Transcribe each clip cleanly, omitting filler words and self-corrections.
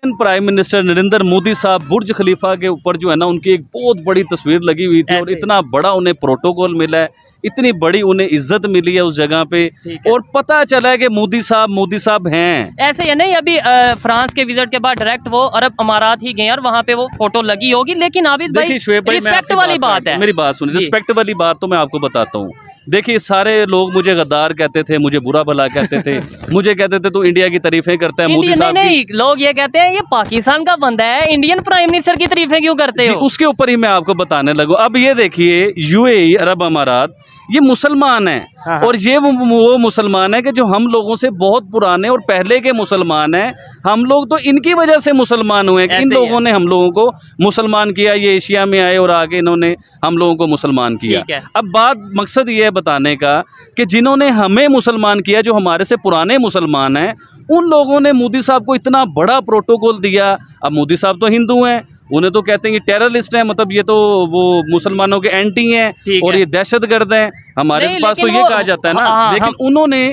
Prime minister Narendra Modi साहब बुर्ज खलीफा के ऊपर जो है ना, उनकी एक बहुत बड़ी तस्वीर लगी हुई थी और इतना बड़ा उन्हें प्रोटोकॉल मिला है, इतनी बड़ी उन्हें इज्जत मिली है उस जगह पे, और पता चला है कि मोदी साहब हैं। ऐसे ही नहीं, अभी फ्रांस के विजिट के बाद डायरेक्ट वो अरब अमारात ही गए और वहाँ पे वो फोटो लगी होगी। लेकिन आबिद भाई, रिस्पेक्ट वाली बात है, मेरी बात सुनिए, रिस्पेक्ट वाली बात तो मैं आपको बताता हूँ। देखिए, सारे लोग मुझे गद्दार कहते थे, मुझे बुरा भला कहते थे, मुझे कहते थे तू इंडिया की तारीफें करता है, मोदी साहब नहीं, लोग ये कहते हैं ये पाकिस्तान का बंदा है, इंडियन प्राइम मिनिस्टर की तारीफें क्यों करते हो? उसके ऊपर ही मैं आपको बताने लगूं। अब ये देखिए, यूएई अरब अमारात ये मुसलमान है, और ये वो मुसलमान है कि जो हम लोगों से बहुत पुराने और पहले के मुसलमान हैं। हम लोग तो इनकी वजह से मुसलमान हुए, इन लोगों ने हम लोगों को मुसलमान किया। ये एशिया में आए और आगे इन्होंने हम लोगों को मुसलमान किया। अब बात, मकसद ये है बताने का कि जिन्होंने हमें मुसलमान किया, जो हमारे से पुराने मुसलमान हैं, उन लोगों ने मोदी साहब को इतना बड़ा प्रोटोकॉल दिया। अब मोदी साहब तो हिंदू हैं, उन्हें तो कहते हैं कि टेररिस्ट हैं, मतलब ये तो वो मुसलमानों के एंटी हैं और ये दहशतगर्द हैं। हमारे पास तो ये कहा जाता है ना, लेकिन उन्होंने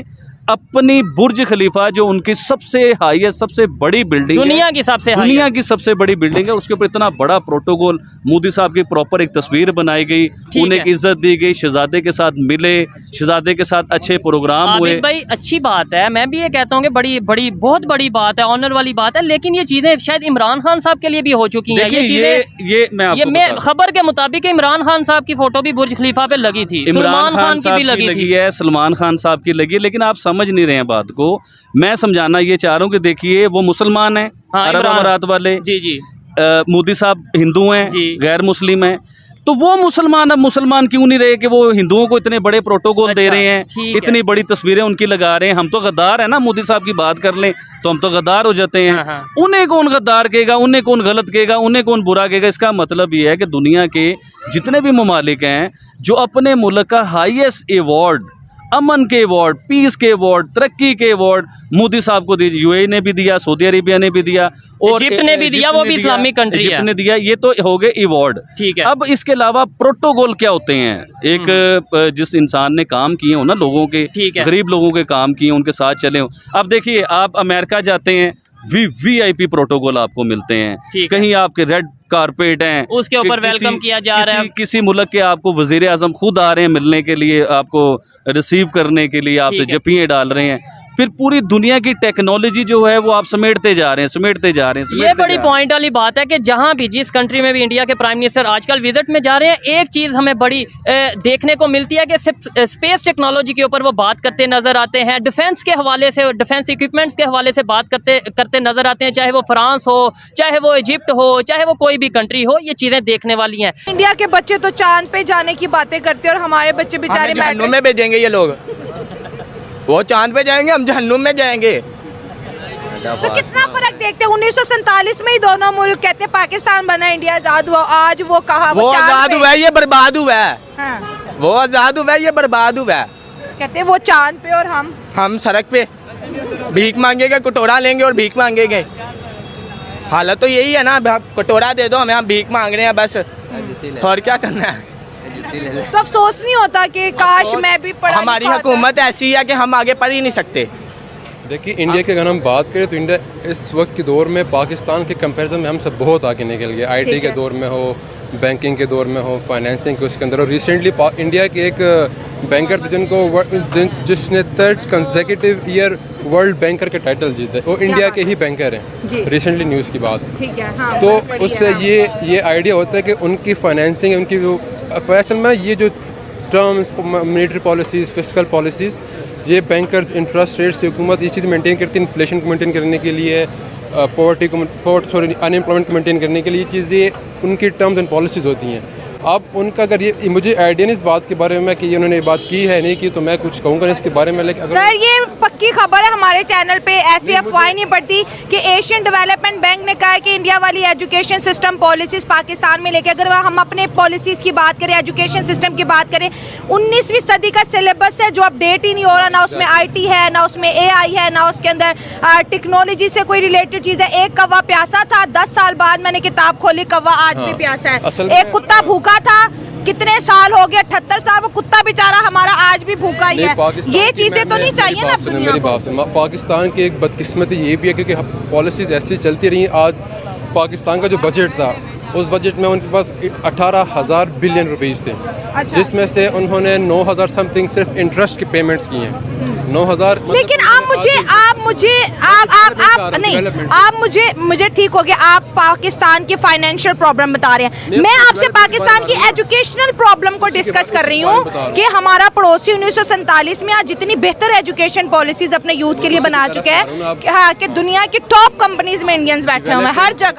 अपनी बुर्ज खलीफा, जो उनकी सबसे हाईएस्ट, सबसे बड़ी बिल्डिंग, दुनिया की सबसे बड़ी बिल्डिंग है, उसके ऊपर इतना बड़ा प्रोटोकॉल, मोदी साहब की प्रॉपर एक तस्वीर बनाई गई, उन्हें इज्जत दी गई, शहजादे के साथ मिले, शहजादे के साथ अच्छे प्रोग्राम हुए। भाई अच्छी बात है, मैं भी ये कहता हूँ कि बहुत बड़ी बात है, ऑनर वाली बात है। लेकिन ये चीजें शायद इमरान खान साहब के लिए भी हो चुकी हैं। ये चीजें मैं खबर के मुताबिक इमरान खान साहब की फोटो भी बुर्ज खलीफा पे लगी थी, सलमान खान की भी लगी है, सलमान खान साहब की लगी है। लेकिन आप समझ नहीं रहे हैं बात को। मैं समझाना ये चाह रहा हूँ कि देखिए, वो मुसलमान हैं, अरब अमारात वाले, मोदी साहब हिंदू हैं, गैर मुस्लिम हैं, तो वो मुसलमान अब मुसलमान क्यों नहीं रहे कि वो हिंदुओं को इतने बड़े प्रोटोकॉल दे रहे हैं, इतनी बड़ी तस्वीरें उनकी लगा रहे हैं। हम तो गद्दार है ना, मोदी साहब की बात कर लें तो हम तो गद्दार हो जाते हैं। उन्हें कौन गद्दार कहेगा, उन्हें कौन गलत कहेगा, उन्हें कौन बुरा कहेगा? इसका मतलब ये है कि दुनिया के जितने भी ममालिक हैं, जो अपने मुल्क का हाईएस्ट अवार्ड, अमन के अवार्ड, पीस के अवार्ड, तरक्की के अवार्ड मोदी साहब को दिए। यूएई ने भी दिया, सऊदी अरेबिया ने भी दिया, और इजिप्ट ने भी दिया, वो भी इस्लामिक कंट्री है, ने दिया। ये तो हो गए अवार्ड, ठीक है। अब इसके अलावा प्रोटोकॉल क्या होते हैं? एक जिस इंसान ने काम किए हो ना, लोगों के, गरीब लोगों के काम किए, उनके साथ चले हो। अब देखिए, आप अमेरिका जाते हैं, VIP प्रोटोकॉल आपको मिलते हैं, कहीं आपके रेड कारपेट हैं, उसके ऊपर वेलकम किया जा रहा है। किसी मुल्क के आपको वजीर आजम खुद आ रहे हैं मिलने के लिए, आपको रिसीव करने के लिए, आपसे जपियाँ डाल रहे हैं। फिर पूरी दुनिया की टेक्नोलॉजी जो है वो आप समेटते जा रहे हैं। ये बड़ी पॉइंट वाली बात है कि जहां भी, जिस कंट्री में भी इंडिया के प्राइम मिनिस्टर आजकल विजिट में जा रहे हैं, एक चीज़ हमें बड़ी देखने को मिलती है कि स्पेस टेक्नोलॉजी के ऊपर वो बात करते नजर आते हैं, डिफेंस के हवाले से, डिफेंस इक्विपमेंट्स के हवाले से बात करते नजर आते हैं, चाहे वो फ्रांस हो, चाहे वो इजिप्ट हो, चाहे वो कोई भी कंट्री हो। ये चीज़ें देखने वाली हैं। इंडिया के बच्चे तो चांद पे जाने की बातें करते हैं और हमारे बच्चे बेचारे जहन्नुम में भेजेंगे ये लोग। वो चांद पे जाएंगे, हम जहन्नुम में जाएंगे। तो कितना फर्क देखते हैं? 1947 में ही दोनों मुल्क कहते हैं पाकिस्तान बना, इंडिया आजाद हुआ। आज वो कहा वो आजाद हुआ है, ये बर्बाद हुआ है। वो आजाद हुआ है, ये बर्बाद हुआ है। कहते हैं वो चांद पे और हम सड़क पे भीख मांगेंगे, कटोरा लेंगे और भीख मांगेंगे। हालत तो यही है ना, कटोरा दे दो हमें, हम भीख मांग रहे हैं बस, और क्या करना है? तो अफसोस नहीं होता कि काश मैं भी पढ़ा? हमारी हुकूमत ऐसी है कि हम आगे पढ़ ही नहीं सकते। देखिए, इंडिया की अगर हम बात करें तो इंडिया इस वक्त के दौर में पाकिस्तान के कंपैरिजन में हम सब बहुत आगे निकल गए। IT के दौर में हो, बैंकिंग के दौर में हो, फाइनेंसिंग के उसके अंदर। और रिसेंटली इंडिया के एक बैंकर थे जिसने 3rd consecutive year world banker के टाइटल जीते, वो इंडिया के ही बैंकर हैं। रिसेंटली न्यूज़ की बात, ठीक है, हाँ, तो उससे ये आइडिया होता है कि उनकी फाइनेंसिंग, उनकी वो असल में ये जो terms, monetary policies, fiscal policies, ये बैंकर्स, इंटरेस्ट रेट्स, हुकूमत ये चीज़ मेंटेन करती है, इन्फ्लेशन को मेंटेन करने के लिए, अनएम्प्लॉयमेंट को मेंटेन करने के लिए चीज़ें उनकी टर्म्स एंड पॉलिसीज़ होती हैं। अब उनका अगर ये मुझे आइडिया नहीं इस बात के बारे में कि ये उन्होंने बात की है नहीं की, तो मैं कुछ कहूँगा नहीं इसके बारे में। लेकिन सर, ये पक्की खबर है, हमारे चैनल पे ऐसी अफवाह नहीं पड़ती कि एशियन डेवलपमेंट बैंक ने कहा है कि इंडिया वाली एजुकेशन सिस्टम पॉलिसीज पाकिस्तान में लेके, अगर हम अपने पॉलिसीज़ की बात करें, एजुकेशन सिस्टम की बात करें, 19वीं सदी का सिलेबस है जो अपडेट ही नहीं हो रहा, ना उसमें IT है, ना उसमें AI है, ना उसके अंदर टेक्नोलॉजी से कोई रिलेटेड चीज़ है। एक कौवा प्यासा था, 10 साल बाद मैंने किताब खोली, कौवा आज भी प्यासा है। एक कुत्ता भूखा था, कितने साल हो गए, 78 साल, वो कुत्ता बेचारा हमारा आज भी भूखा ही है। पाकिस्तान ये की चीजें तो नहीं चाहिए ना दुनिया मेरी को। बात सुनो, पाकिस्तान की एक बदकिस्मती ये भी है क्योंकि पॉलिसीज ऐसी चलती रही। आज पाकिस्तान का जो बजट था, उस बजट में उनके पास 18,000 बिलियन रुपीस थे, जिसमें से उन्होंने 9,000 समथिंग सिर्फ इंटरेस्ट की पेमेंट्स की हैं। 9,000 लेकिन आप मुझे ठीक हो गया, आप पाकिस्तान की फाइनेंशियल प्रॉब्लम बता रहे हैं, मैं आपसे पाकिस्तान की एजुकेशनल प्रॉब्लम को डिस्कस कर रही हूँ कि हमारा पड़ोसी 1947 में आज जितनी बेहतर एजुकेशन पॉलिसीज अपने यूथ के लिए बना चुके हैं, हाँ, कि दुनिया की टॉप कंपनीज में इंडियंस बैठे हुए हैं हर जगह।